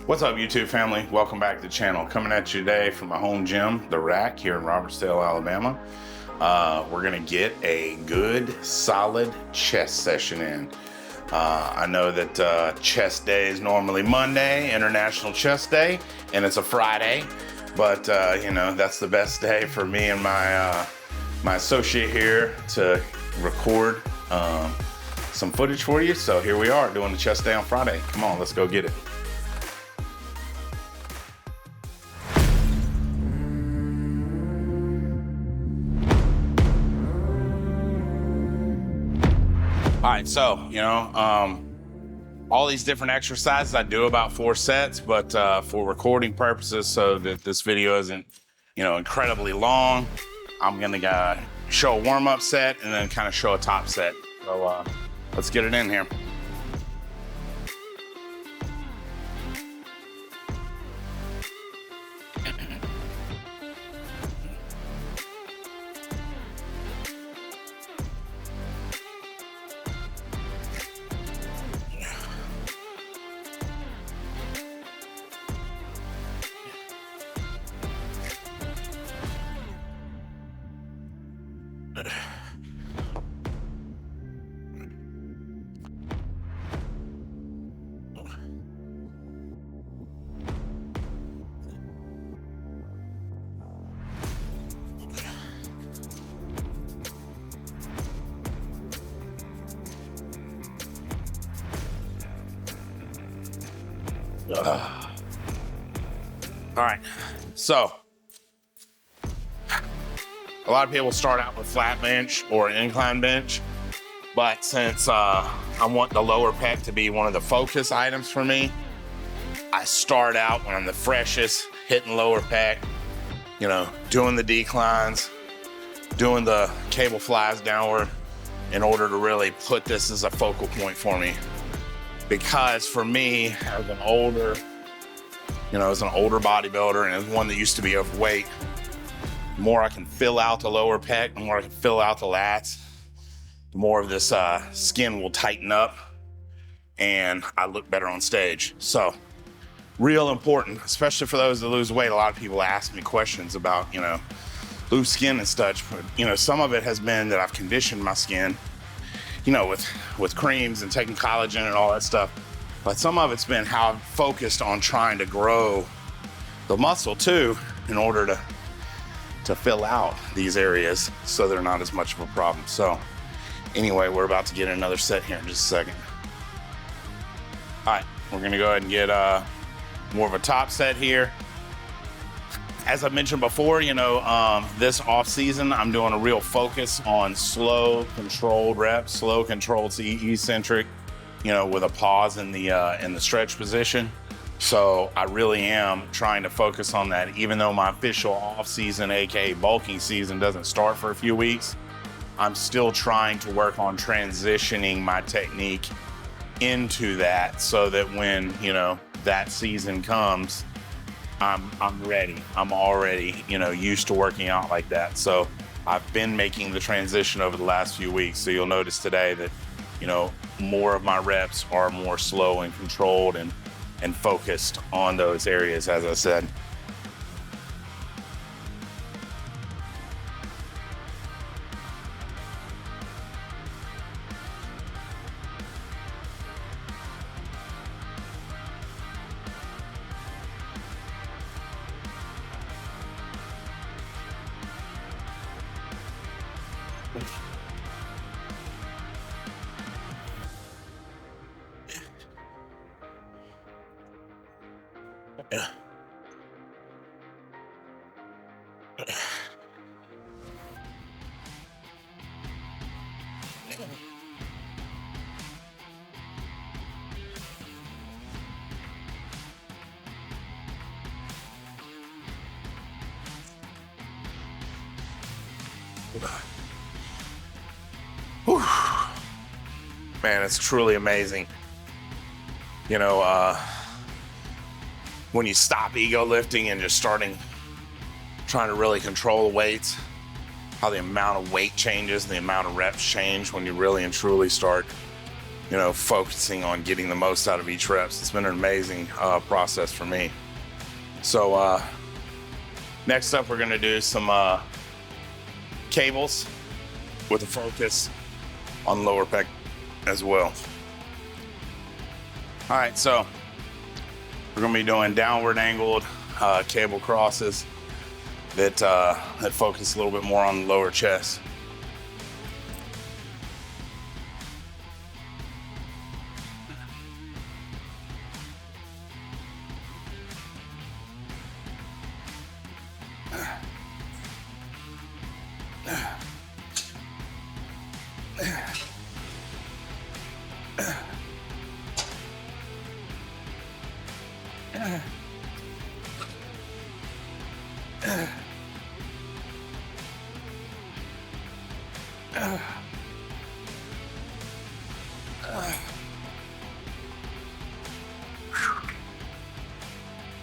What's up, YouTube family? Welcome back to the channel. Coming at you today from my home gym, The Rack, here in Robertsdale, Alabama. We're gonna get a good, solid chest session in. I know that chest day is normally Monday, International Chest Day, and it's a Friday, but you know, that's the best day for me and my associate here to record some footage for you. So here we are doing the chest day on Friday. Come on, let's go get it. All right, so, you know, all these different exercises, I do about 4 sets, but for recording purposes, so that this video isn't, you know, incredibly long, I'm gonna show a warm-up set and then kind of show a top set. So let's get it in here. All right, so a lot of people start out with flat bench or incline bench, but since I want the lower pec to be one of the focus items for me, I start out when I'm the freshest, hitting lower pec, you know, doing the declines, doing the cable flies downward in order to really put this as a focal point for me. Because for me, as an older bodybuilder and as one that used to be overweight, the more I can fill out the lower pec, the more I can fill out the lats, the more of this skin will tighten up and I look better on stage. So real important, especially for those that lose weight. A lot of people ask me questions about, you know, loose skin and such, but you know, some of it has been that I've conditioned my skin, you know, with creams and taking collagen and all that stuff. But some of it's been how I've focused on trying to grow the muscle too, in order to fill out these areas so they're not as much of a problem. So anyway, we're about to get another set here in just a second. All right, we're gonna go ahead and get more of a top set here. As I mentioned before, you know, this off season, I'm doing a real focus on slow, controlled reps, slow, controlled, eccentric, you know, with a pause in the stretch position. So I really am trying to focus on that, even though my official off season, AKA bulking season, doesn't start for a few weeks. I'm still trying to work on transitioning my technique into that so that when, you know, that season comes, I'm ready. I'm already, you know, used to working out like that. So I've been making the transition over the last few weeks. So you'll notice today that, you know, more of my reps are more slow and controlled and focused on those areas, as I said. Yeah. Whew. Man, it's truly amazing. You know, when you stop ego lifting and just trying to really control the weights, how the amount of weight changes, the amount of reps change when you really and truly start focusing on getting the most out of each reps. It's been an amazing process for me. So next up, we're gonna do some cables with a focus on lower pec as well. All right, so we're gonna be doing downward angled cable crosses that focus a little bit more on the lower chest.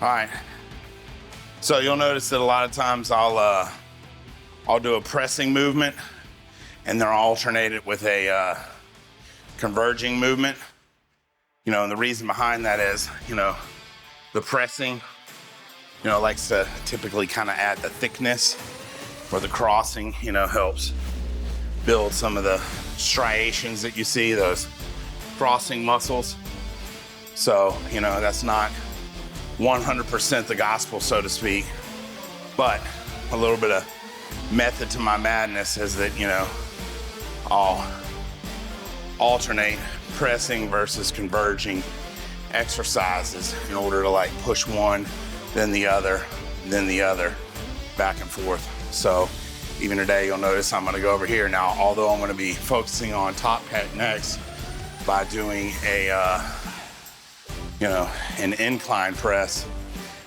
All right, so you'll notice that a lot of times I'll do a pressing movement and then I'll alternate it with a converging movement. And the reason behind that is, the pressing, likes to typically kind of add the thickness, where the crossing, helps build some of the striations that you see, those crossing muscles. So, that's not 100% the gospel, so to speak, but a little bit of method to my madness is that, I'll alternate pressing versus converging exercises in order to push one, then the other, back and forth. So even today, you'll notice I'm gonna go over here. Now, although I'm gonna be focusing on top pec next by doing an incline press,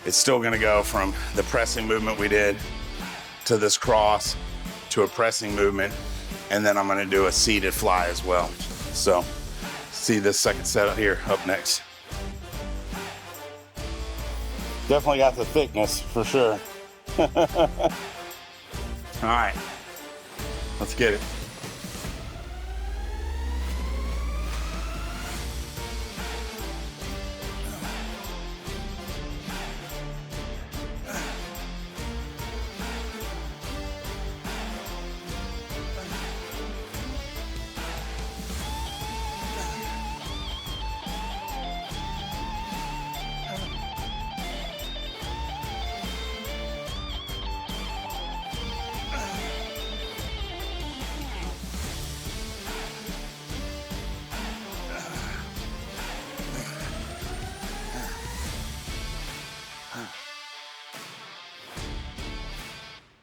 it's still gonna go from the pressing movement we did to this cross to a pressing movement, and then I'm gonna do a seated fly as well. So see this second set here up next. Definitely got the thickness for sure. All right, let's get it.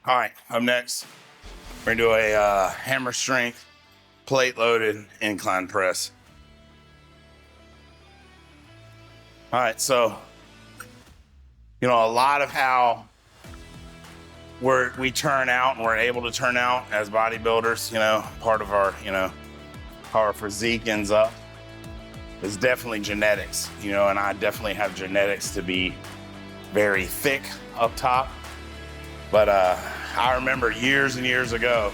All right, up next, we're gonna do a hammer strength, plate loaded incline press. All right, so, a lot of how we turn out and we're able to turn out as bodybuilders, part of our, how our physique ends up is definitely genetics, and I definitely have genetics to be very thick up top. But I remember years and years ago,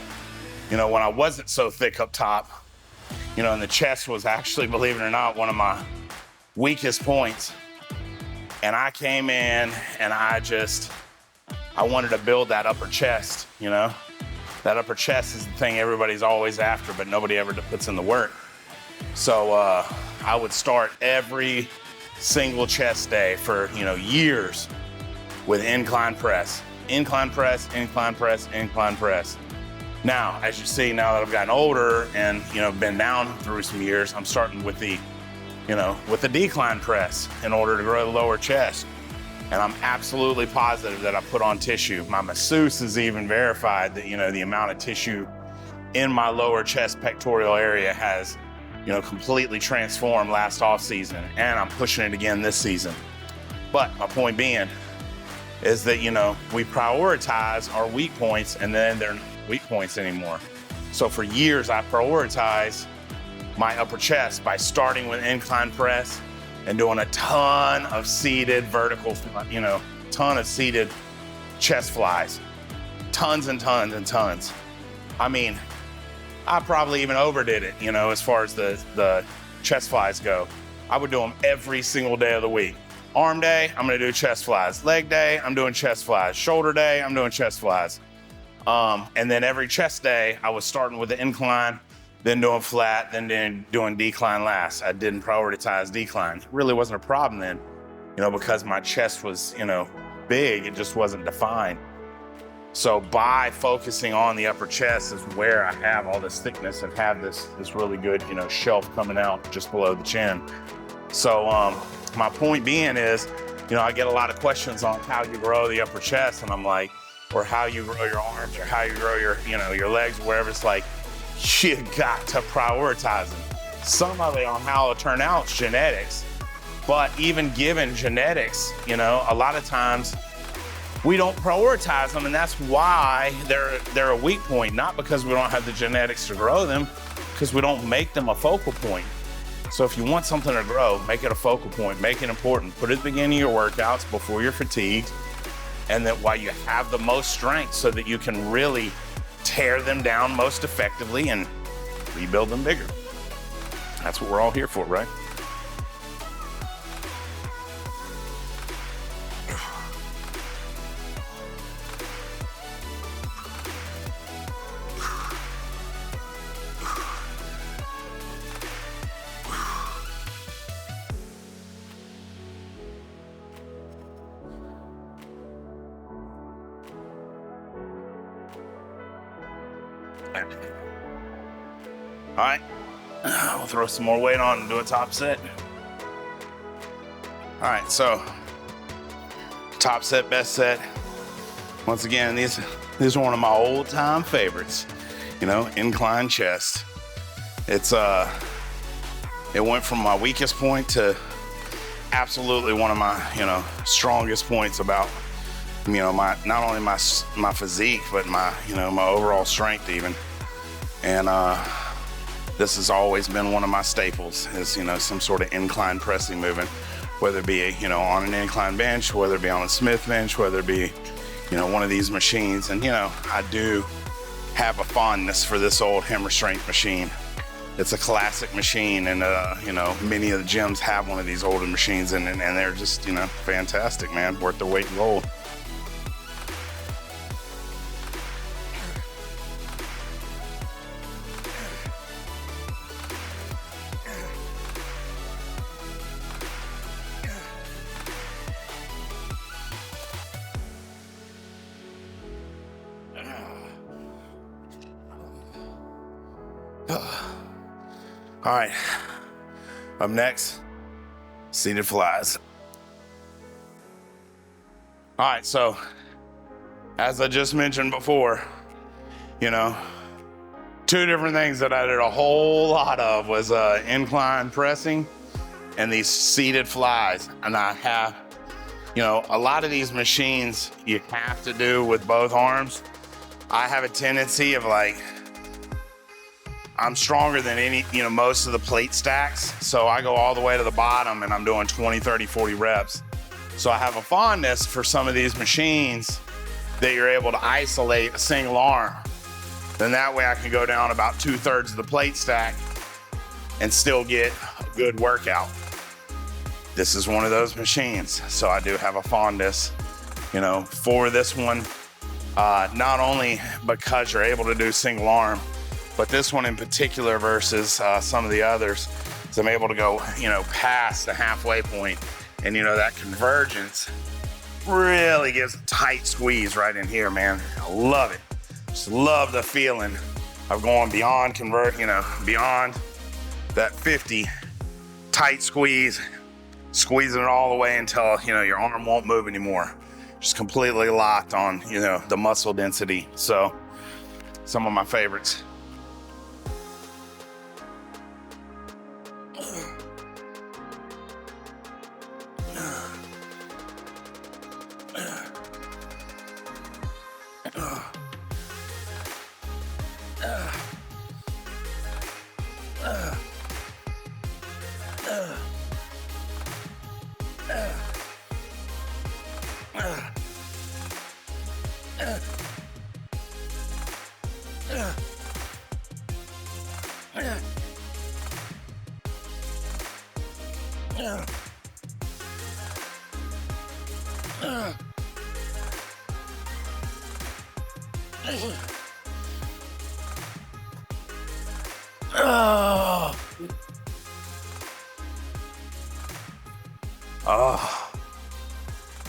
when I wasn't so thick up top, and the chest was actually, believe it or not, one of my weakest points. And I came in and I wanted to build that upper chest, That upper chest is the thing everybody's always after, but nobody ever puts in the work. So I would start every single chest day for, years with incline press. Incline press, incline press, incline press. Now, as you see, now that I've gotten older and, been down through some years, I'm starting with the, with the decline press in order to grow the lower chest. And I'm absolutely positive that I put on tissue. My masseuse has even verified that, the amount of tissue in my lower chest pectoral area has, completely transformed last off season, and I'm pushing it again this season. But my point being is that, we prioritize our weak points and then they're not weak points anymore. So for years, I prioritized my upper chest by starting with incline press and doing a ton of seated vertical, ton of seated chest flies, tons and tons and tons. I mean, I probably even overdid it, as far as the chest flies go, I would do them every single day of the week. Arm day, I'm gonna do chest flies. Leg day, I'm doing chest flies. Shoulder day, I'm doing chest flies. And then every chest day, I was starting with the incline, then doing flat, then doing decline last. I didn't prioritize decline. It really wasn't a problem then, because my chest was, big, it just wasn't defined. So by focusing on the upper chest is where I have all this thickness and have this really good, shelf coming out just below the chin. So my point being is, I get a lot of questions on how you grow the upper chest, and I'm like, or how you grow your arms, or how you grow your, your legs, wherever. It's like, you got to prioritize them. Some of it on how it'll turn out is genetics, but even given genetics, a lot of times we don't prioritize them, and that's why they're a weak point. Not because we don't have the genetics to grow them, because we don't make them a focal point. So if you want something to grow, make it a focal point, make it important. Put it at the beginning of your workouts before you're fatigued, and then while you have the most strength, so that you can really tear them down most effectively and rebuild them bigger. That's what we're all here for, right? All right, we'll throw some more weight on and do a top set. All right, so top set, best set. Once again, these are one of my old time favorites, incline chest. It went from my weakest point to absolutely one of my, strongest points about, my, not only my physique, but my, my overall strength even. And this has always been one of my staples, is, some sort of incline pressing movement, whether it be, on an incline bench, whether it be on a Smith bench, whether it be, one of these machines. And, I do have a fondness for this old Hammer Strength machine. It's a classic machine, and, many of the gyms have one of these older machines, and they're just, fantastic, man, worth their weight in gold. All right, up next, seated flies. All right, so as I just mentioned before, two different things that I did a whole lot of was incline pressing and these seated flies. And I have, a lot of these machines you have to do with both arms. I have a tendency of I'm stronger than most of the plate stacks. So I go all the way to the bottom and I'm doing 20, 30, 40 reps. So I have a fondness for some of these machines that you're able to isolate a single arm. Then that way I can go down about 2/3 of the plate stack and still get a good workout. This is one of those machines. So I do have a fondness, for this one, not only because you're able to do single arm, but this one in particular versus some of the others, is I'm able to go, past the halfway point, and that convergence really gives a tight squeeze right in here, man. I love it. Just love the feeling of going beyond beyond that 50, tight squeeze, squeezing it all the way until, your arm won't move anymore. Just completely locked on, the muscle density. So some of my favorites. Oh,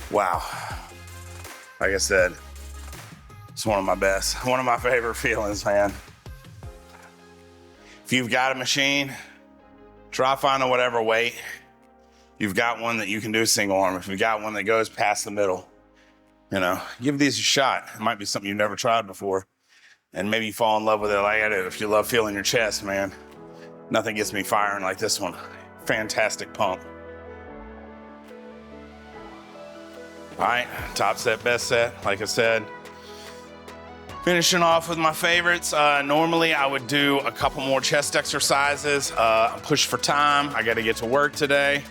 wow. Like I said, it's one of my favorite feelings, man. If you've got a machine, try finding whatever weight. You've got one that you can do single arm. If you've got one that goes past the middle, you know, give these a shot. It might be something you've never tried before. And maybe you fall in love with it like I did. If you love feeling your chest, man, nothing gets me firing like this one. Fantastic pump. All right, top set, best set, like I said. Finishing off with my favorites. Normally I would do a couple more chest exercises. I'm pushed for time. I gotta get to work today.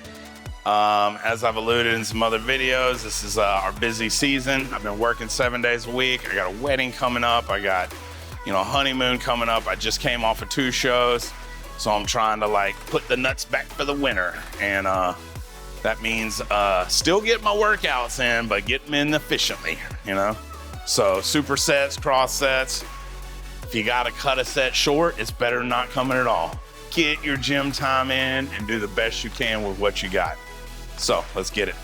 As I've alluded in some other videos, this is our busy season. I've been working 7 days a week. I got a wedding coming up. I got, you know, a honeymoon coming up. I just came off of 2 shows. So I'm trying to like put the nuts back for the winter. And that means still get my workouts in, but get them in efficiently, you know? So supersets, cross sets. If you gotta cut a set short, it's better than not coming at all. Get your gym time in and do the best you can with what you got. So let's get it.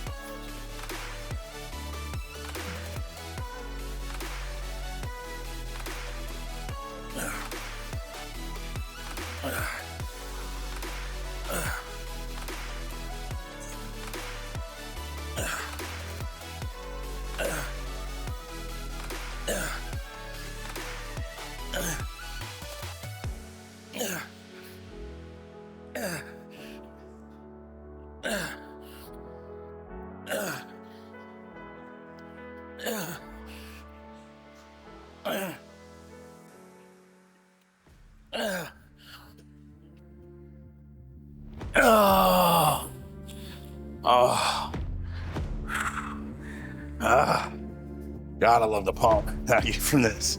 God, I love the pump that I get from this.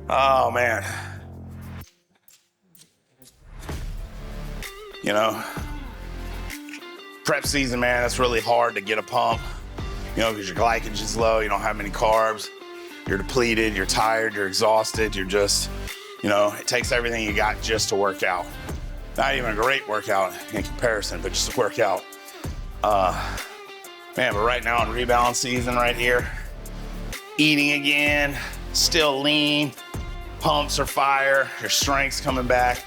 Oh man. You know, prep season, man, it's really hard to get a pump, you know, because your glycogen's low, you don't have many carbs, you're depleted, you're tired, you're exhausted, you're just, you know, it takes everything you got just to work out. Not even a great workout in comparison, but just to work out. Man, but right now in rebalance season right here, eating again, still lean, pumps are fire, your strength's coming back,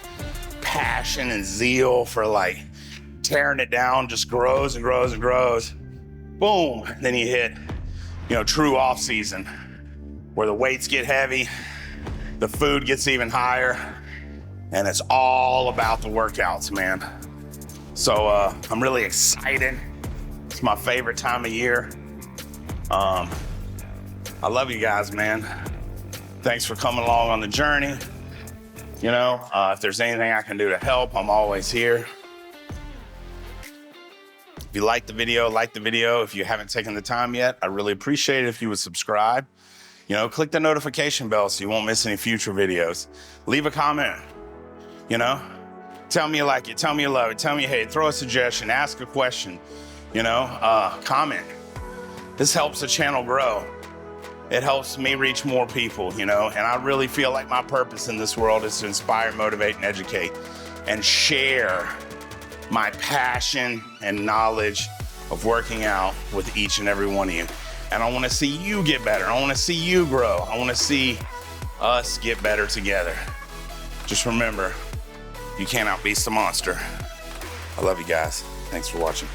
passion and zeal for like tearing it down just grows and grows and grows. Boom, then you hit, you know, true off season where the weights get heavy, the food gets even higher, and it's all about the workouts, man. So I'm really excited. It's my favorite time of year. I love you guys, man. Thanks for coming along on the journey. You know, if there's anything I can do to help, I'm always here. If you like the video, like the video. If you haven't taken the time yet, I really appreciate it if you would subscribe. You know, click the notification bell so you won't miss any future videos. Leave a comment, you know? Tell me you like it, tell me you love it, tell me you hate it, throw a suggestion, ask a question, you know, comment. This helps the channel grow. It helps me reach more people, you know, and I really feel like my purpose in this world is to inspire, motivate, and educate, and share my passion and knowledge of working out with each and every one of you. And I want to see you get better. I want to see you grow. I want to see us get better together. Just remember, you can't outbeast the monster. I love you guys. Thanks for watching.